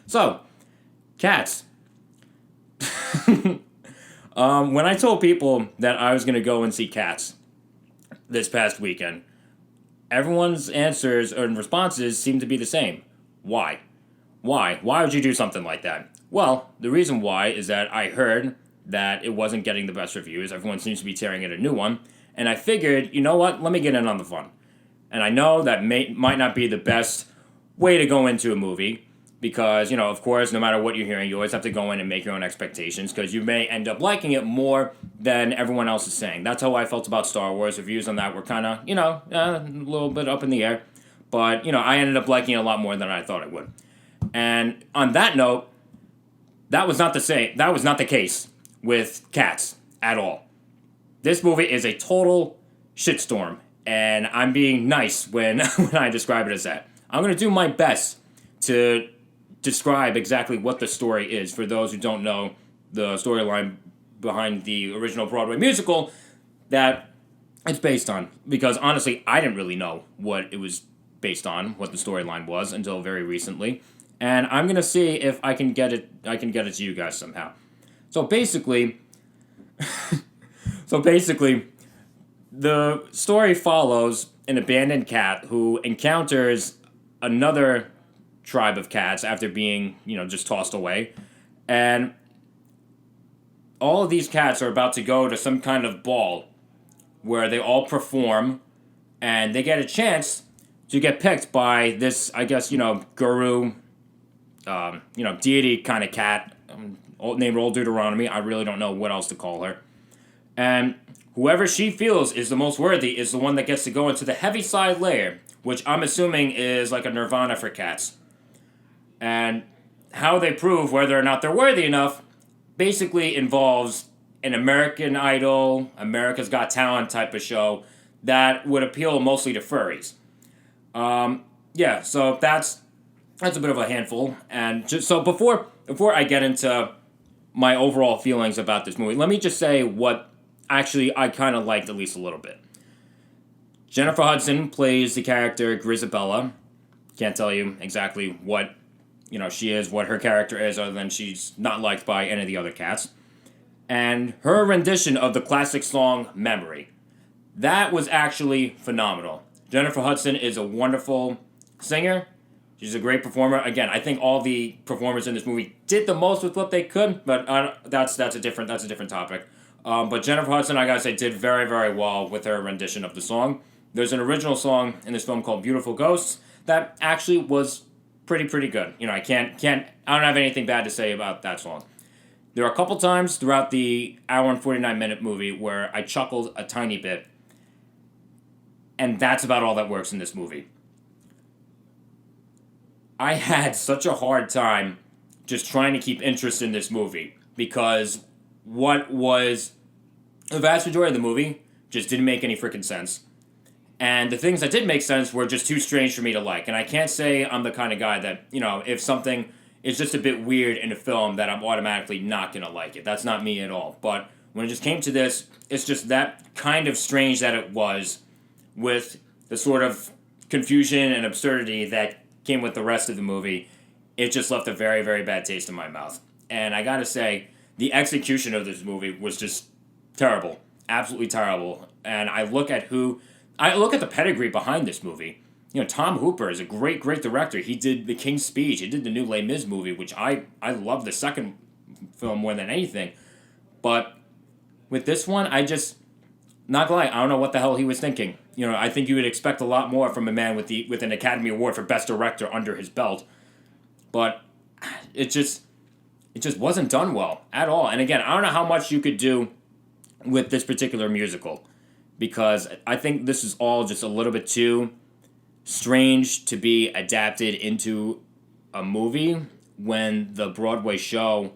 So, Cats. When I told people that I was going to go and see Cats this past weekend, everyone's answers and responses seem to be the same. Why? Why? Why would you do something like that? Well, the reason why is that I heard that it wasn't getting the best reviews. Everyone seems to be tearing it a new one. And I figured, you know what? Let me get in on the fun. And I know that might not be the best way to go into a movie because, of course, no matter what you're hearing, you always have to go in and make your own expectations because you may end up liking it more than everyone else is saying. That's how I felt about Star Wars. Reviews on that were kind of, a little bit up in the air. But, I ended up liking it a lot more than I thought I would. And on that note, that was not the case with Cats at all. This movie is a total shitstorm, and I'm being nice when I describe it as that. I'm going to do my best to describe exactly what the story is for those who don't know the storyline behind the original Broadway musical that it's based on. Because honestly, I didn't really know what it was based on, what the storyline was, until very recently. And I'm going to see if I can get it to you guys somehow. So basically, the story follows an abandoned cat who encounters another tribe of cats after being, just tossed away. And all of these cats are about to go to some kind of ball where they all perform and they get a chance to get picked by this, I guess, guru, deity kind of cat, named Old Deuteronomy. I really don't know what else to call her. And whoever she feels is the most worthy is the one that gets to go into the Heaviside layer, which I'm assuming is like a nirvana for cats. And how they prove whether or not they're worthy enough basically involves an American Idol, America's Got Talent type of show that would appeal mostly to furries. So that's a bit of a handful. And just so before I get into my overall feelings about this movie, let me just say what actually I kind of liked at least a little bit. Jennifer Hudson plays the character Grisabella. Can't tell you exactly what she is, what her character is, other than she's not liked by any of the other cats. And her rendition of the classic song Memory, that was actually phenomenal. Jennifer Hudson is a wonderful singer. She's a great performer. Again, I think all the performers in this movie did the most with what they could, but that's a different topic. But Jennifer Hudson, I gotta say, did very, very well with her rendition of the song. There's an original song in this film called Beautiful Ghosts that actually was pretty good. I don't have anything bad to say about that song. There are a couple times throughout the hour and 49-minute movie where I chuckled a tiny bit, and that's about all that works in this movie. I had such a hard time just trying to keep interest in this movie because what was the vast majority of the movie just didn't make any freaking sense. And the things that did make sense were just too strange for me to like. And I can't say I'm the kind of guy that, if something is just a bit weird in a film that I'm automatically not going to like it. That's not me at all. But when it just came to this, it's just that kind of strange that it was with the sort of confusion and absurdity that came with the rest of the movie. It just left a very, very bad taste in my mouth. And I gotta say, the execution of this movie was just terrible. Absolutely terrible. And I look at the pedigree behind this movie. Tom Hooper is a great, great director. He did The King's Speech. He did the new Les Mis movie, which I love the second film more than anything. But with this one, not gonna lie, I don't know what the hell he was thinking. I think you would expect a lot more from a man with an Academy Award for Best Director under his belt. But it just wasn't done well at all. And again, I don't know how much you could do with this particular musical, because I think this is all just a little bit too strange to be adapted into a movie when the Broadway show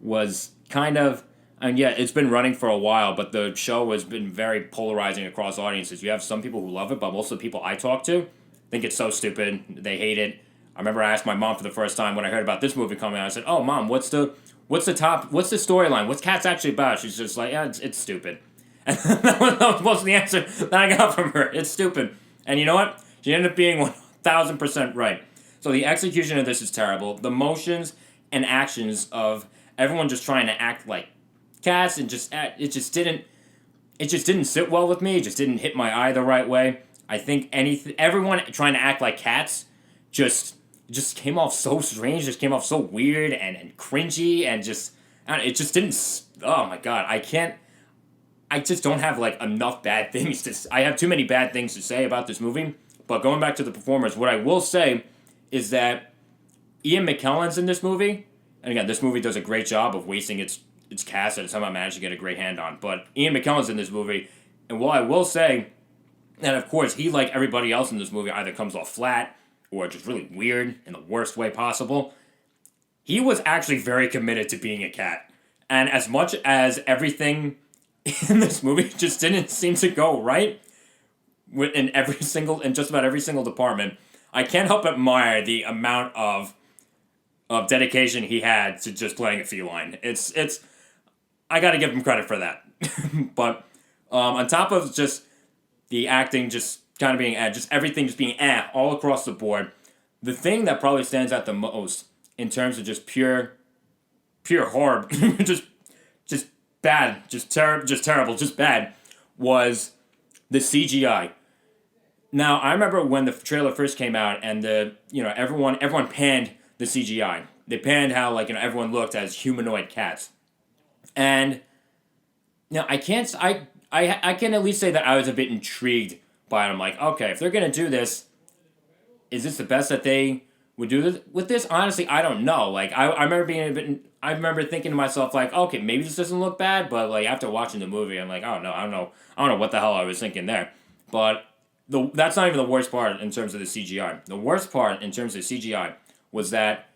was kind of... And yeah, it's been running for a while, but the show has been very polarizing across audiences. You have some people who love it, but most of the people I talk to think it's so stupid. They hate it. I remember I asked my mom for the first time when I heard about this movie coming out. I said, "Oh, Mom, what's the storyline? What's Cats actually about?" She's just like, "Yeah, it's stupid." And that was most of the answer that I got from her. It's stupid. And you know what? She ended up being 1,000% right. So the execution of this is terrible. The motions and actions of everyone just trying to act like cats and it just didn't sit well with me. It just didn't hit my eye the right way. I think everyone trying to act like cats just came off so strange, just came off so weird and cringy, and it just didn't. Oh my god, I just don't have like enough bad things I have too many bad things to say about this movie. But going back to the performers, what I will say is that Ian McKellen's in this movie, and again, this movie does a great job of wasting its cast that somehow managed to get a great hand on. But Ian McKellen's in this movie, and while I will say that, of course, he, like everybody else in this movie, either comes off flat or just really weird in the worst way possible, he was actually very committed to being a cat. And as much as everything in this movie just didn't seem to go right in just about every single department, I can't help but admire the amount of dedication he had to just playing a feline. It's I gotta give him credit for that. But on top of just the acting just kind of being just everything just being all across the board, the thing that probably stands out the most in terms of just pure horror, just bad, just terrible, just bad, was the CGI. Now, I remember when the trailer first came out and everyone panned the CGI. They panned how everyone looked as humanoid cats. And I can at least say that I was a bit intrigued by it. I'm like, okay, if they're going to do this, is this the best that they would do this with this? Honestly, I don't know. I remember thinking to myself, okay, maybe this doesn't look bad, but after watching the movie, I'm like, oh no, I don't know what the hell I was thinking there. But that's not even the worst part in terms of the CGI. The worst part in terms of CGI was that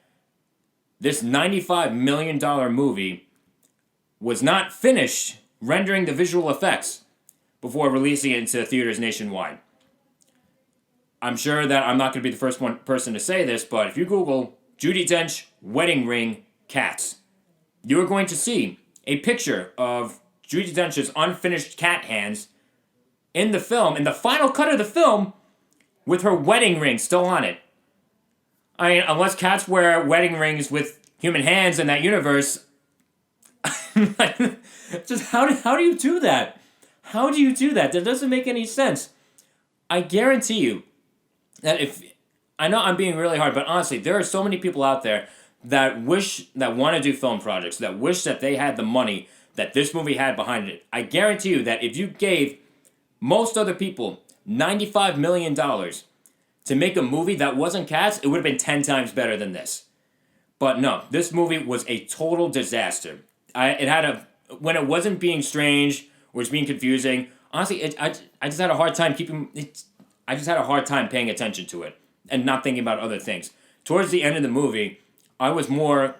this $95 million movie was not finished rendering the visual effects before releasing it into theaters nationwide. I'm sure that I'm not going to be the first person to say this, but if you Google Judi Dench wedding ring cats, you are going to see a picture of Judi Dench's unfinished cat hands in the film, in the final cut of the film, with her wedding ring still on it. I mean, unless cats wear wedding rings with human hands in that universe, just how do you do that? How do you do that? That doesn't make any sense. I guarantee you that I know I'm being really hard, but honestly, there are so many people out there that want to do film projects, that wish that they had the money that this movie had behind it. I guarantee you that if you gave most other people $95 million to make a movie that wasn't Cats, it would have been 10 times better than this. But no, this movie was a total disaster. When it wasn't being strange or was being confusing, honestly, I just had a hard time I just had a hard time paying attention to it and not thinking about other things. Towards the end of the movie, I was more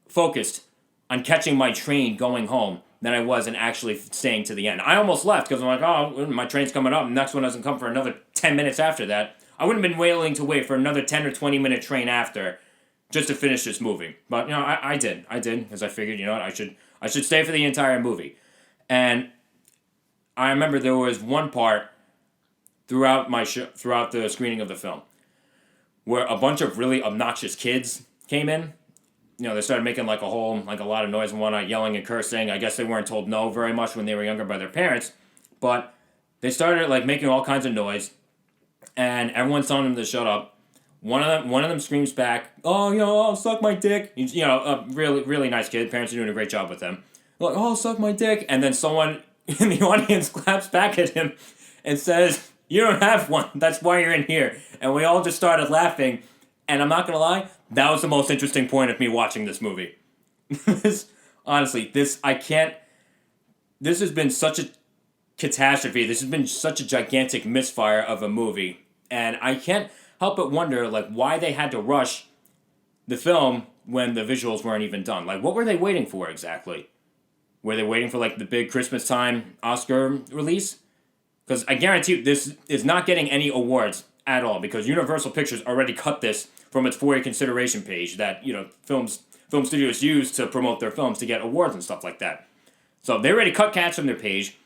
focused on catching my train going home than I was in actually staying to the end. I almost left because I'm like, oh, my train's coming up, and the next one doesn't come for another 10 minutes after that. I wouldn't have been willing to wait for another 10 or 20 minute train after just to finish this movie. But, I did, because I figured, I should stay for the entire movie. And I remember there was one part throughout the screening of the film where a bunch of really obnoxious kids came in. They started making a lot of noise and whatnot, yelling and cursing. I guess they weren't told no very much when they were younger by their parents, but they started making all kinds of noise, and everyone's telling them to shut up. One of them screams back, "Oh, suck my dick." A really, really nice kid. Parents are doing a great job with them. Like, "Oh, suck my dick," and then someone in the audience claps back at him and says, "You don't have one. That's why you're in here." And we all just started laughing. And I'm not going to lie, that was the most interesting point of me watching this movie. Honestly, this has been such a catastrophe. This has been such a gigantic misfire of a movie. And I can't help but wonder, why they had to rush the film when the visuals weren't even done. What were they waiting for exactly? Were they waiting for, the big Christmas time Oscar release? Because I guarantee you, this is not getting any awards at all, because Universal Pictures already cut this from its for your consideration page that, film studios use to promote their films to get awards and stuff like that. So they already cut Cats from their page.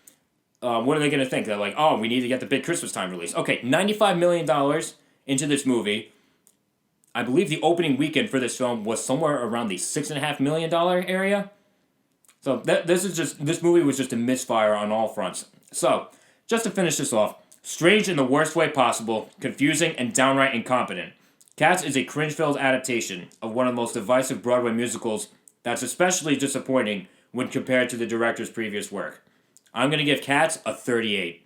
What are they going to think? They're like, oh, we need to get the big Christmas time release. Okay, $95 million into this movie. I believe the opening weekend for this film was somewhere around the $6.5 million area. So this movie was just a misfire on all fronts. So, just to finish this off, strange in the worst way possible, confusing, and downright incompetent. Cats is a cringe-filled adaptation of one of the most divisive Broadway musicals that's especially disappointing when compared to the director's previous work. I'm going to give Cats a 38.